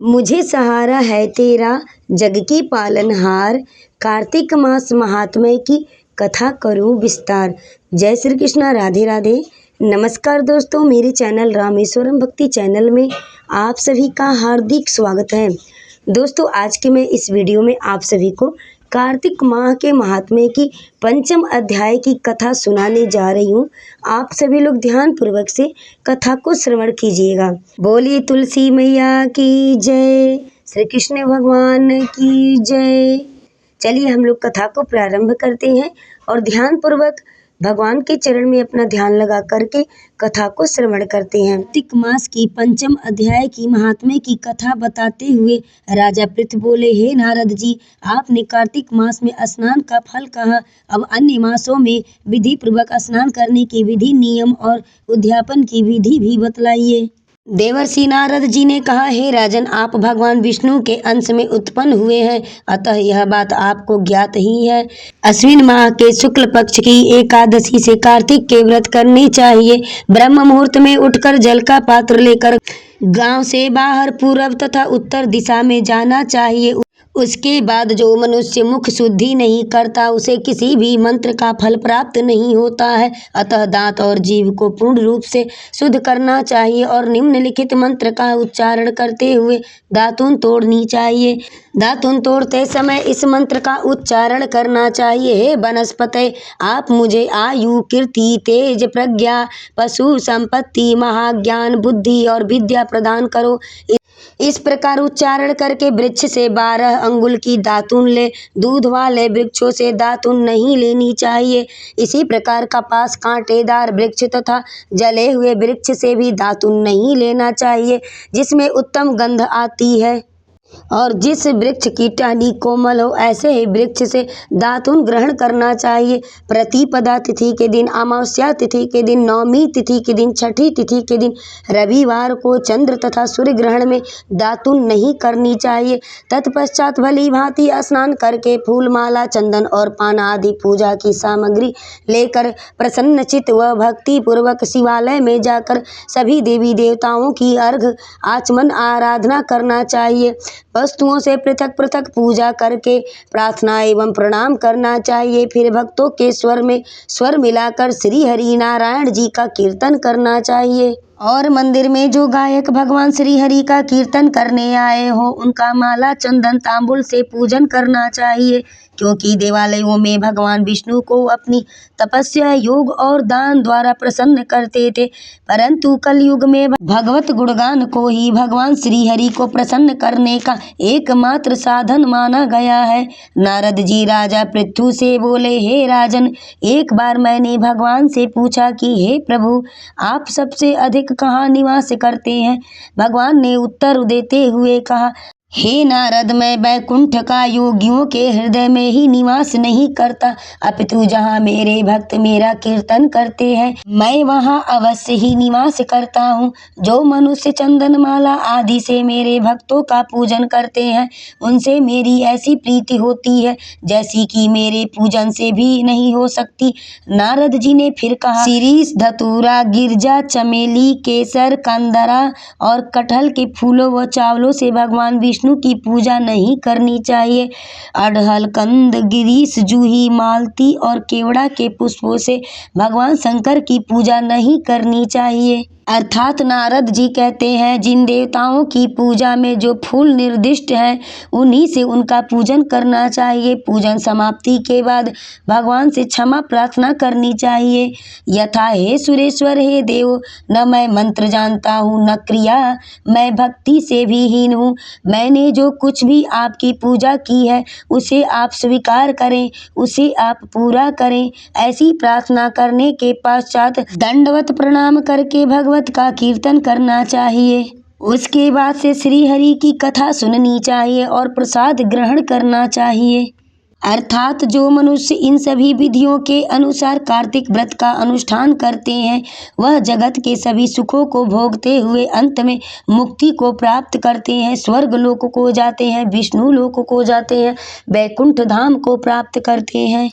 मुझे सहारा है तेरा जग की पालनहार। कार्तिक मास महात्म्य की कथा करूं विस्तार। जय श्री कृष्णा, राधे राधे। नमस्कार दोस्तों, मेरे चैनल रामेश्वरम भक्ति चैनल में आप सभी का हार्दिक स्वागत है। दोस्तों, आज के मैं इस वीडियो में आप सभी को कार्तिक माह के महात्म्य की पंचम अध्याय की कथा सुनाने जा रही हूँ। आप सभी लोग ध्यान पूर्वक से कथा को श्रवण कीजिएगा। बोलिए तुलसी मैया की जय, श्री कृष्ण भगवान की जय। चलिए हम लोग कथा को प्रारंभ करते हैं और ध्यान पूर्वक भगवान के चरण में अपना ध्यान लगा करके कथा को श्रवण करते हैं। कार्तिक मास की पंचम अध्याय की महात्म्य की कथा बताते हुए राजा पृथ बोले, हे नारद जी, आपने कार्तिक मास में स्नान का फल कहा, अब अन्य मासों में विधि पूर्वक स्नान करने की विधि, नियम और उद्यापन की विधि भी बतलाइए। देवर्षि नारद जी ने कहा, हे राजन, आप भगवान विष्णु के अंश में उत्पन्न हुए हैं, अतः यह बात आपको ज्ञात ही है। अश्विन माह के शुक्ल पक्ष की एकादशी से कार्तिक के व्रत करने चाहिए। ब्रह्म मुहूर्त में उठकर जल का पात्र लेकर गांव से बाहर पूर्व तथा उत्तर दिशा में जाना चाहिए। उसके बाद जो मनुष्य मुख शुद्धि नहीं करता उसे किसी भी मंत्र का फल प्राप्त नहीं होता है। अतः दांत और जीभ को पूर्ण रूप से शुद्ध करना चाहिए और निम्नलिखित मंत्र का उच्चारण करते हुए दातून तोड़नी चाहिए। दातून तोड़ते समय इस मंत्र का उच्चारण करना चाहिए, हे वनस्पते, आप मुझे आयु, कीर्ति, तेज, प्रज्ञा, पशु संपत्ति, महाज्ञान, बुद्धि और विद्या प्रदान करो। इस प्रकार उच्चारण करके वृक्ष से 12 अंगुल की दातून ले। दूध वाले वृक्षों से दातून नहीं लेनी चाहिए। इसी प्रकार कपास, कांटेदार वृक्ष तथा जले हुए वृक्ष से भी दातून नहीं लेना चाहिए जिसमें उत्तम गंध आती है। और जिस वृक्ष की टहनी कोमल हो ऐसे ही वृक्ष से दातून ग्रहण करना चाहिए। प्रतिपदा तिथि के दिन, अमावस्या तिथि के दिन, नवमी तिथि के दिन, छठी तिथि के दिन, रविवार को चंद्र तथा सूर्य ग्रहण में दातून नहीं करनी चाहिए। तत्पश्चात भली भांति स्नान करके फूल माला, चंदन और पान आदि पूजा की सामग्री लेकर प्रसन्नचित्त व भक्ति पूर्वक शिवालय में जाकर सभी देवी देवताओं की अर्घ आचमन आराधना करना चाहिए। वस्तुओं से पृथक पृथक पूजा करके प्रार्थना एवं प्रणाम करना चाहिए। फिर भक्तों के स्वर में स्वर मिलाकर श्री हरि नारायण जी का कीर्तन करना चाहिए। और मंदिर में जो गायक भगवान श्री हरि का कीर्तन करने आए हो उनका माला, चंदन, तांबुल से पूजन करना चाहिए, क्योंकि देवालयों में भगवान विष्णु को अपनी तपस्या, योग और दान द्वारा प्रसन्न करते थे, परंतु कलयुग में भगवत गुणगान को ही भगवान श्री हरि को प्रसन्न करने का एकमात्र साधन माना गया है। नारद जी राजा पृथु से बोले, हे राजन, एक बार मैंने भगवान से पूछा कि हे प्रभु, आप सबसे अधिक कहाँ निवास करते हैं? भगवान ने उत्तर देते हुए कहा, हे नारद, मैं वैकुंठ का योगियों के हृदय में ही निवास नहीं करता, अपितु जहाँ मेरे भक्त मेरा कीर्तन करते हैं मैं वहाँ अवश्य ही निवास करता हूँ। जो मनुष्य चंदन माला आदि से मेरे भक्तों का पूजन करते हैं उनसे मेरी ऐसी प्रीति होती है जैसी कि मेरे पूजन से भी नहीं हो सकती। नारद जी ने फिर कहा, शिरीष, धतूरा, गिरजा, चमेली, केसर, कंदरा और कटहल के फूलों व चावलों से भगवान विष्णु की पूजा नहीं करनी चाहिए। अड़हल, कंद, गिरीश, जूही, मालती और केवड़ा के पुष्पों से भगवान शंकर की पूजा नहीं करनी चाहिए। अर्थात नारद जी कहते हैं, जिन देवताओं की पूजा में जो फूल निर्दिष्ट हैं उन्हीं से उनका पूजन करना चाहिए। पूजन समाप्ति के बाद भगवान से क्षमा प्रार्थना करनी चाहिए, यथा, हे सुरेश्वर, हे देव, न मैं मंत्र जानता हूँ न क्रिया, मैं भक्ति से भी हीन हूँ। मैंने जो कुछ भी आपकी पूजा की है उसे आप स्वीकार करें, उसे आप पूरा करें। ऐसी प्रार्थना करने के पश्चात दंडवत प्रणाम करके भगवत का कीर्तन करना चाहिए। उसके बाद से श्री हरि की कथा सुननी चाहिए और प्रसाद ग्रहण करना चाहिए। अर्थात जो मनुष्य इन सभी विधियों के अनुसार कार्तिक व्रत का अनुष्ठान करते हैं वह जगत के सभी सुखों को भोगते हुए अंत में मुक्ति को प्राप्त करते हैं, स्वर्ग लोक को जाते हैं, विष्णु लोक को जाते हैं, वैकुंठ धाम को प्राप्त करते हैं।